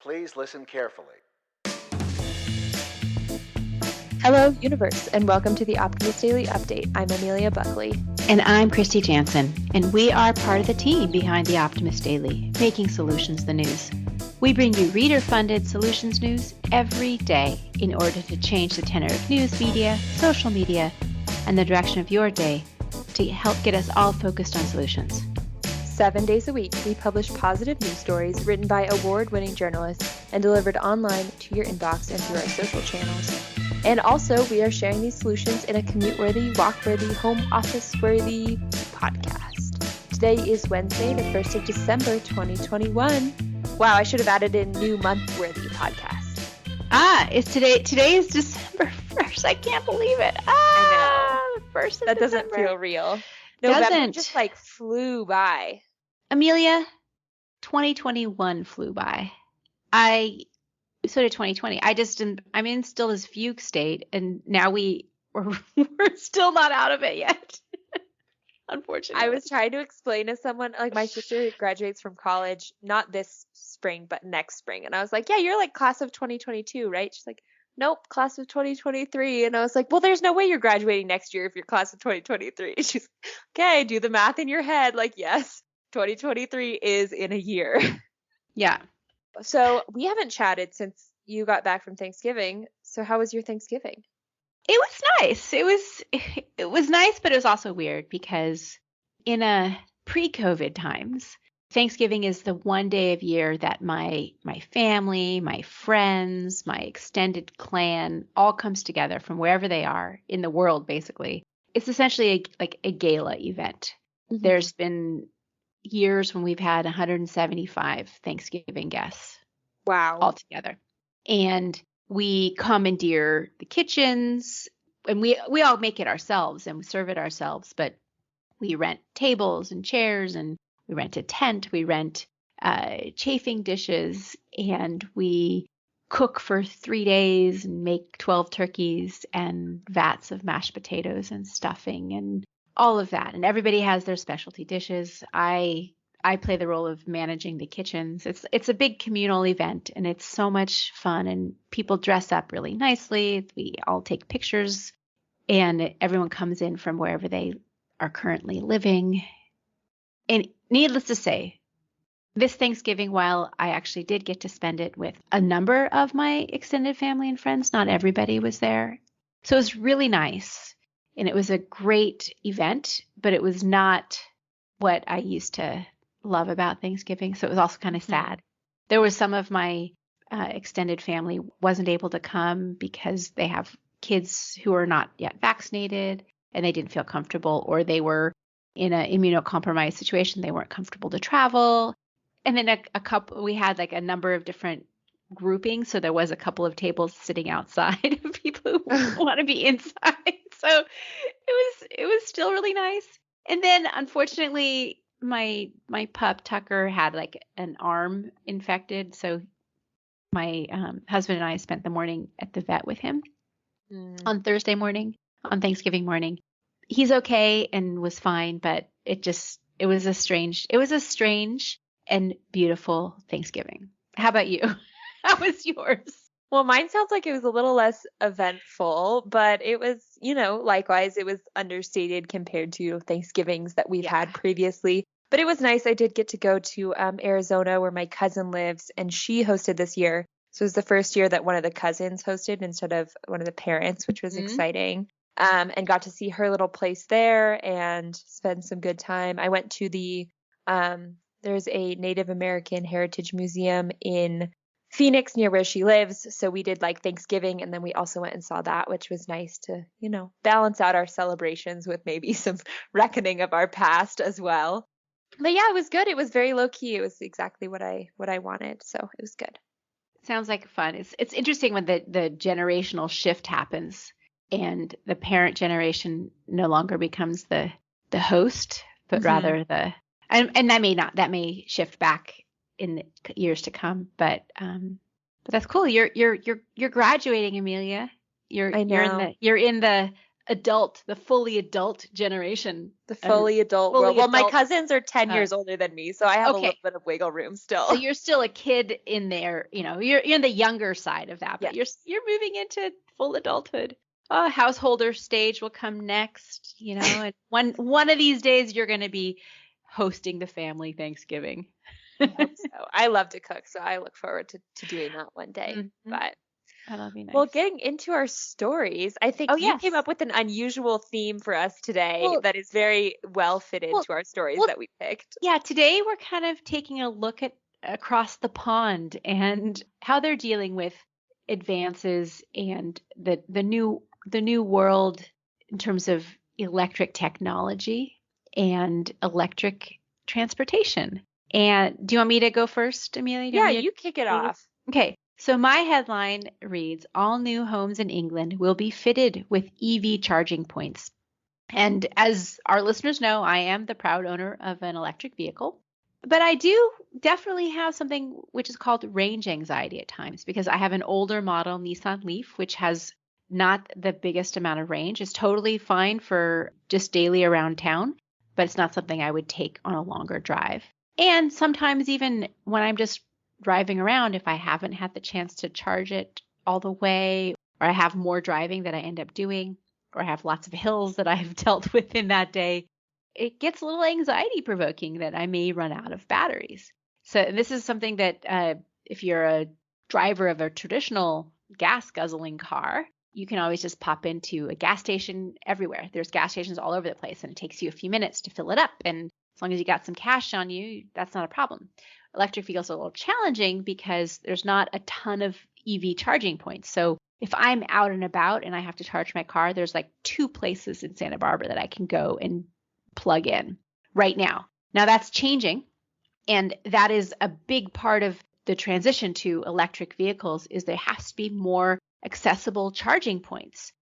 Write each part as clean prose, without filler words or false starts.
Please listen carefully. Hello, universe, and welcome to the Optimist Daily Update. I'm Amelia Buckley. And I'm Kristy Jansen, and we are part of the team behind the Optimist Daily, making solutions the news. We bring you reader-funded solutions news every day in order to change the tenor of news media, social media, and the direction of your day to help get us all focused on solutions. 7 days a week, we publish positive news stories written by award-winning journalists and delivered online to your inbox and through our social channels. And also, we are sharing these solutions in a commute-worthy, walk-worthy, home office-worthy podcast. Today is Wednesday, the 1st of December, 2021. Wow, I should have added in new month-worthy podcast. It's today. Today is December 1st. I can't believe it. I know. The 1st of that December. Doesn't feel real. November just flew by. Amelia, 2021 flew by. So did 2020. I'm in still this fugue state, and now we're still not out of it yet. Unfortunately. I was trying to explain to someone, like my sister graduates from college, not this spring, but next spring. And I was like, yeah, you're like class of 2022, right? She's like, nope, class of 2023. And I was like, well, there's no way you're graduating next year if you're class of 2023. She's okay, do the math in your head. Like, yes, 2023 is in a year. Yeah. So we haven't chatted since you got back from Thanksgiving. So how was your Thanksgiving? It was nice. It was nice, but it was also weird because in pre-COVID times, Thanksgiving is the one day of year that my family, my friends, my extended clan all comes together from wherever they are in the world, basically. It's essentially a gala event. Mm-hmm. There's been years when we've had 175 Thanksgiving guests. Wow. All together. And we commandeer the kitchens, and we all make it ourselves and we serve it ourselves, but we rent tables and chairs, and we rent a tent, we rent chafing dishes, and we cook for 3 days and make 12 turkeys and vats of mashed potatoes and stuffing and all of that. And everybody has their specialty dishes. I play the role of managing the kitchens. It's a big communal event, and it's so much fun, and people dress up really nicely. We all take pictures, and everyone comes in from wherever they are currently living. And needless to say, this Thanksgiving, while I actually did get to spend it with a number of my extended family and friends, not everybody was there. So it was really nice, and it was a great event, but it was not what I used to love about Thanksgiving. So it was also kind of sad. There was some of my extended family wasn't able to come because they have kids who are not yet vaccinated and they didn't feel comfortable, or they were in an immunocompromised situation. They weren't comfortable to travel. And then we had like a number of different groupings. So there was a couple of tables sitting outside of people who want to be inside. So it was still really nice. And then unfortunately, my pup Tucker had like an arm infected, so my husband and I spent the morning at the vet with him on Thursday morning, on Thanksgiving morning. He's okay and was fine, but it was a strange and beautiful Thanksgiving. How about you? How was yours? Well, mine sounds like it was a little less eventful, but it was, likewise, it was understated compared to Thanksgivings that we've had previously. But it was nice. I did get to go to Arizona, where my cousin lives, and she hosted this year. So it was the first year that one of the cousins hosted instead of one of the parents, which was exciting. And got to see her little place there and spend some good time. I went to there's a Native American Heritage Museum in Phoenix near where she lives. So we did like Thanksgiving, and then we also went and saw that, which was nice to, balance out our celebrations with maybe some reckoning of our past as well. But yeah, it was good. It was very low key. It was exactly what I wanted. So it was good. Sounds like fun. It's interesting when the generational shift happens and the parent generation no longer becomes the host, but rather and that may shift back in the years to come, but that's cool. You're graduating, Amelia. You're in the the fully adult generation. The fully adult world. Fully Well, my adult. cousins are 10 years older than me, so I have a Okay. little bit of wiggle room still. So you're still a kid in there, you're in the younger side of that, but Yes. you're moving into full adulthood. Householder stage will come next, and one of these days you're going to be hosting the family Thanksgiving. I hope so. I love to cook, so I look forward to doing that one day. Mm-hmm. But That'll be nice. well, getting into our stories, I think you came up with an unusual theme for us today that is very well fitted to our stories that we picked. Yeah, today we're kind of taking a look at across the pond and how they're dealing with advances and the new world in terms of electric technology and electric transportation. And do you want me to go first, Amelia? Yeah, you kick it off. Okay. So my headline reads, all new homes in England will be fitted with EV charging points. And as our listeners know, I am the proud owner of an electric vehicle. But I do definitely have something which is called range anxiety at times because I have an older model Nissan Leaf, which has not the biggest amount of range. It's totally fine for just daily around town, but it's not something I would take on a longer drive. And sometimes even when I'm just driving around, if I haven't had the chance to charge it all the way, or I have more driving that I end up doing, or I have lots of hills that I've dealt with in that day, it gets a little anxiety provoking that I may run out of batteries. So this is something that if you're a driver of a traditional gas guzzling car, you can always just pop into a gas station everywhere. There's gas stations all over the place and it takes you a few minutes to fill it up. And as long as you got some cash on you, that's not a problem. Electric vehicles are a little challenging because there's not a ton of EV charging points. So if I'm out and about and I have to charge my car, there's like 2 places in Santa Barbara that I can go and plug in right now. Now that's changing. And that is a big part of the transition to electric vehicles is there has to be more accessible charging points.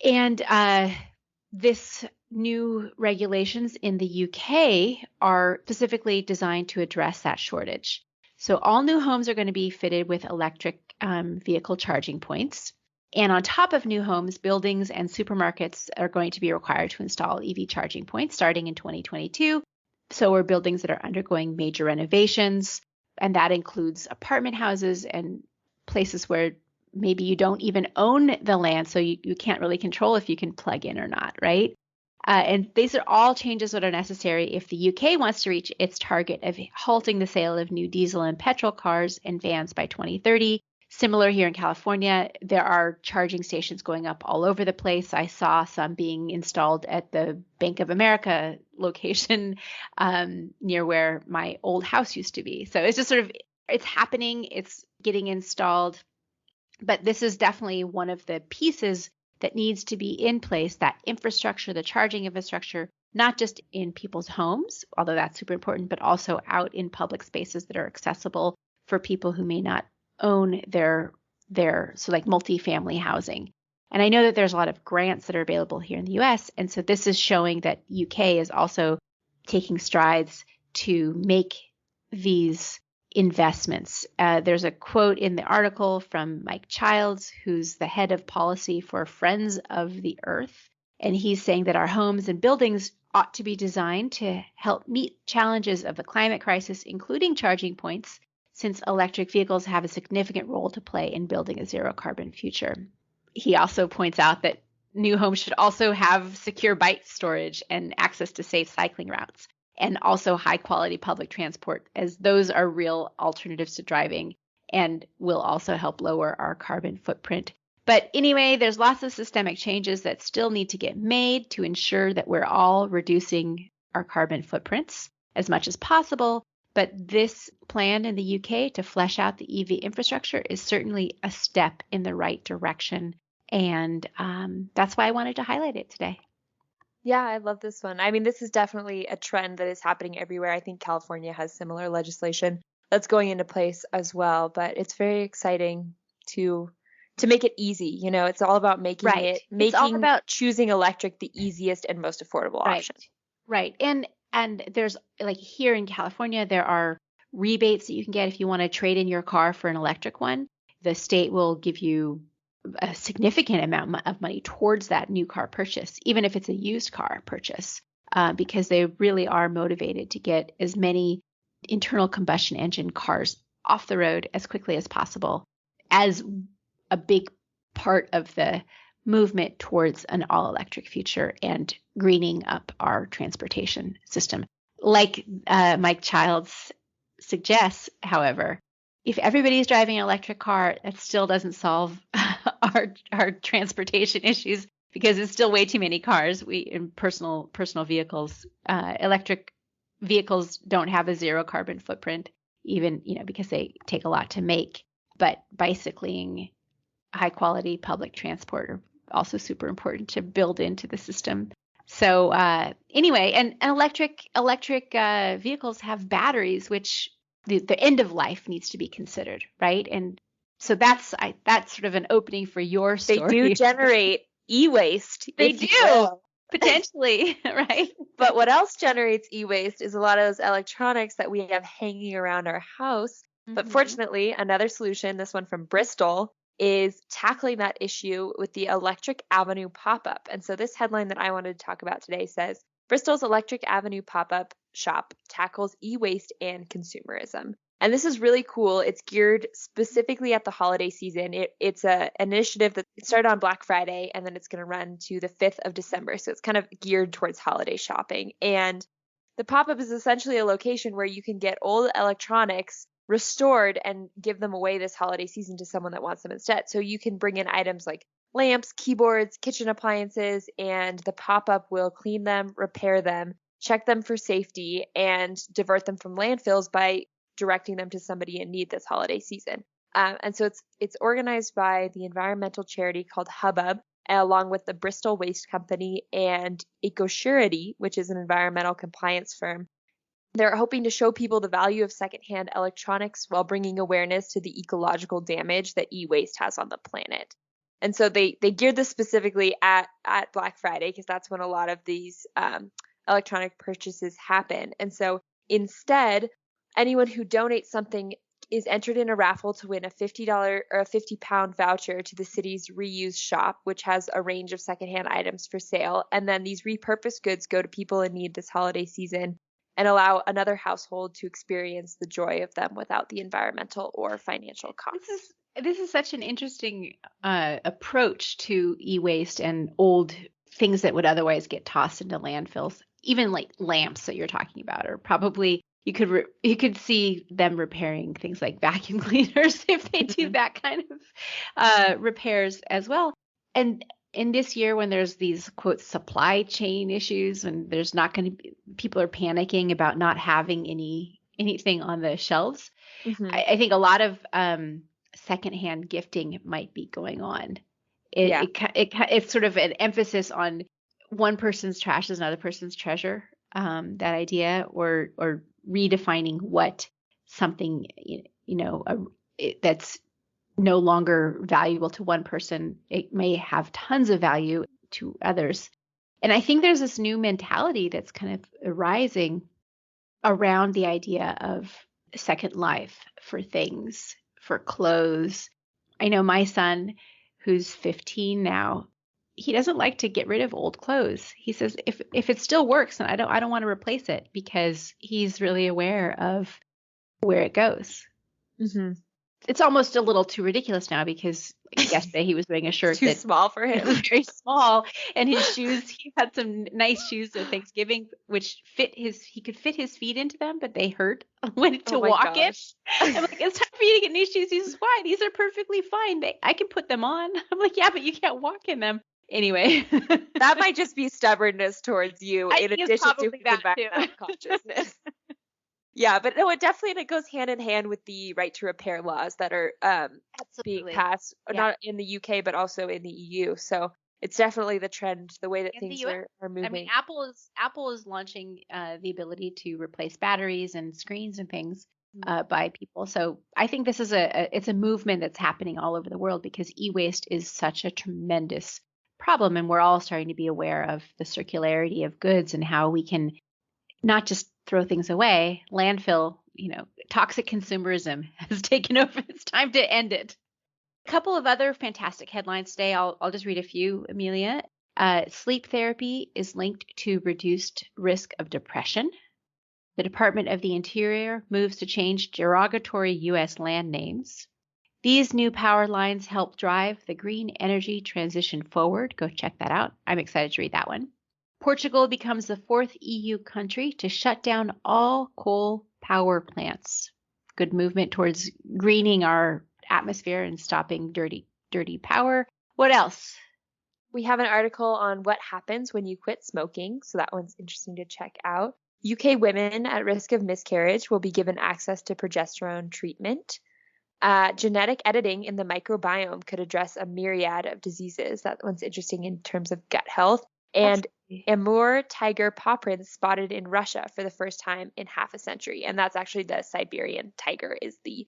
And this new regulations in the UK are specifically designed to address that shortage. So all new homes are going to be fitted with electric vehicle charging points. And on top of new homes, buildings and supermarkets are going to be required to install EV charging points starting in 2022. So are buildings that are undergoing major renovations. And that includes apartment houses and places where maybe you don't even own the land, so you can't really control if you can plug in or not, right? And these are all changes that are necessary if the UK wants to reach its target of halting the sale of new diesel and petrol cars and vans by 2030. Similar here in California, there are charging stations going up all over the place. I saw some being installed at the Bank of America location near where my old house used to be. So it's just it's happening, it's getting installed. But this is definitely one of the pieces that needs to be in place, that infrastructure, the charging infrastructure, not just in people's homes, although that's super important, but also out in public spaces that are accessible for people who may not own their so like multifamily housing. And I know that there's a lot of grants that are available here in the US. And so this is showing that UK is also taking strides to make these investments. There's a quote in the article from Mike Childs, who's the head of policy for Friends of the Earth. And he's saying that our homes and buildings ought to be designed to help meet challenges of the climate crisis, including charging points, since electric vehicles have a significant role to play in building a zero carbon future. He also points out that new homes should also have secure bike storage and access to safe cycling routes, and also high quality public transport, as those are real alternatives to driving and will also help lower our carbon footprint. But anyway, there's lots of systemic changes that still need to get made to ensure that we're all reducing our carbon footprints as much as possible. But this plan in the UK to flesh out the EV infrastructure is certainly a step in the right direction. And that's why I wanted to highlight it today. Yeah, I love this one. I mean, this is definitely a trend that is happening everywhere. I think California has similar legislation that's going into place as well, but it's very exciting to make it easy. It's all about making choosing electric the easiest and most affordable option. Right. And there's like here in California, there are rebates that you can get if you want to trade in your car for an electric one. The state will give you a significant amount of money towards that new car purchase, even if it's a used car purchase, because they really are motivated to get as many internal combustion engine cars off the road as quickly as possible, as a big part of the movement towards an all-electric future and greening up our transportation system. Like Mike Childs suggests, however, if everybody's driving an electric car, that still doesn't solve our transportation issues, because it's still way too many cars. In personal vehicles, electric vehicles don't have a zero carbon footprint, even because they take a lot to make. But bicycling, high quality public transport are also super important to build into the system. So anyway, and electric vehicles have batteries, which the end of life needs to be considered, right? And so that's sort of an opening for your story. They do generate e-waste. They do, potentially, right? But what else generates e-waste is a lot of those electronics that we have hanging around our house. But fortunately, another solution, this one from Bristol, is tackling that issue with the Electric Avenue pop-up. And so this headline that I wanted to talk about today says, Bristol's Electric Avenue pop-up shop tackles e-waste and consumerism. And this is really cool. It's geared specifically at the holiday season. It's an initiative that started on Black Friday, and then it's going to run to the 5th of December. So it's kind of geared towards holiday shopping. And the pop-up is essentially a location where you can get old electronics restored and give them away this holiday season to someone that wants them instead. So you can bring in items like lamps, keyboards, kitchen appliances, and the pop-up will clean them, repair them, check them for safety, and divert them from landfills by directing them to somebody in need this holiday season. And so it's organized by the environmental charity called Hubbub, along with the Bristol Waste Company and EcoSurety, which is an environmental compliance firm. They're hoping to show people the value of secondhand electronics while bringing awareness to the ecological damage that e-waste has on the planet. And so they geared this specifically at Black Friday, because that's when a lot of these electronic purchases happen. And so instead, anyone who donates something is entered in a raffle to win a $50 or a 50-pound voucher to the city's reuse shop, which has a range of secondhand items for sale. And then these repurposed goods go to people in need this holiday season and allow another household to experience the joy of them without the environmental or financial costs. This is such an interesting approach to e-waste and old things that would otherwise get tossed into landfills. Even like lamps that you're talking about, or probably you could see them repairing things like vacuum cleaners if they do that kind of repairs as well. And in this year, when there's these quote supply chain issues, and there's not going to be, people are panicking about not having anything on the shelves. I think a lot of secondhand gifting might be going on. It's sort of an emphasis on one person's trash is another person's treasure. That idea, or redefining what something that's no longer valuable to one person, it may have tons of value to others. And I think there's this new mentality that's kind of arising around the idea of second life for things, for clothes. I know my son, who's 15 now, he doesn't like to get rid of old clothes. He says if it still works, then I don't want to replace it, because he's really aware of where it goes. It's almost a little too ridiculous now, because yesterday he was wearing a shirt too small for him. It was very small, and his shoes, he had some nice shoes at Thanksgiving, which he could fit his feet into them, but they hurt when to walk in. I'm like, it's time for you to get new shoes. He says, why? These are perfectly fine. I can put them on. I'm like, yeah, but you can't walk in them. Anyway, that might just be stubbornness towards you, in addition to environmental consciousness. Yeah, but no, it goes hand in hand with the right to repair laws that are being passed, not in the UK, but also in the EU. So it's definitely the trend, the way that things are moving. I mean, Apple is launching the ability to replace batteries and screens and things by people. So I think this is it's a movement that's happening all over the world, because e-waste is such a tremendous problem, and we're all starting to be aware of the circularity of goods and how we can not just throw things away. Landfill, toxic consumerism has taken over. It's time to end it. Couple of other fantastic headlines today. I'll just read a few, Amelia. Sleep therapy is linked to reduced risk of depression. The Department of the Interior moves to change derogatory U.S. land names. These new power lines help drive the green energy transition forward. Go check that out. I'm excited to read that one. Portugal becomes the 4th EU country to shut down all coal power plants. Good movement towards greening our atmosphere and stopping dirty power. What else? We have an article on what happens when you quit smoking, so that one's interesting to check out. UK women at risk of miscarriage will be given access to progesterone treatment. Genetic editing in the microbiome could address a myriad of diseases. That one's interesting in terms of gut health. And Amur tiger paw prints spotted in Russia for the first time in half a century. And that's actually the Siberian tiger is the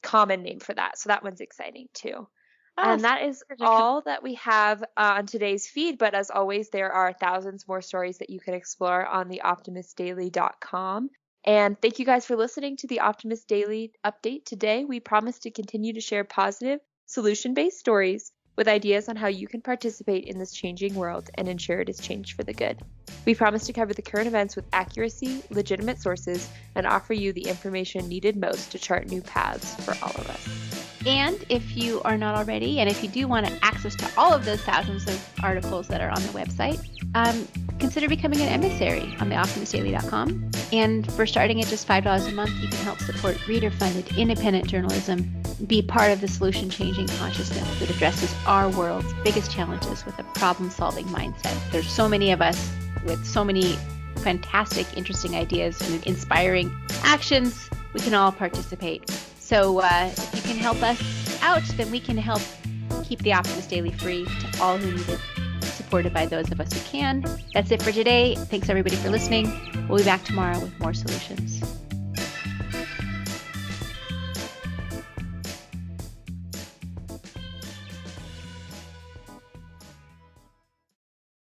common name for that. So that one's exciting too. And that is all that we have on today's feed. But as always, there are thousands more stories that you can explore on the optimistdaily.com. And thank you guys for listening to the Optimist Daily update today. We promise to continue to share positive, solution-based stories with ideas on how you can participate in this changing world and ensure it is changed for the good. We promise to cover the current events with accuracy, legitimate sources, and offer you the information needed most to chart new paths for all of us. And if you are not already, and if you do want access to all of those thousands of articles that are on the website, consider becoming an emissary on the optimistdaily.com. And for starting at just $5 a month, you can help support reader-funded independent journalism, be part of the solution-changing consciousness that addresses our world's biggest challenges with a problem-solving mindset. There's so many of us with so many fantastic, interesting ideas and inspiring actions. We can all participate. So if you can help us out, then we can help keep the Optimist Daily free to all who need it, supported by those of us who can. That's it for today. Thanks everybody for listening. We'll be back tomorrow with more solutions.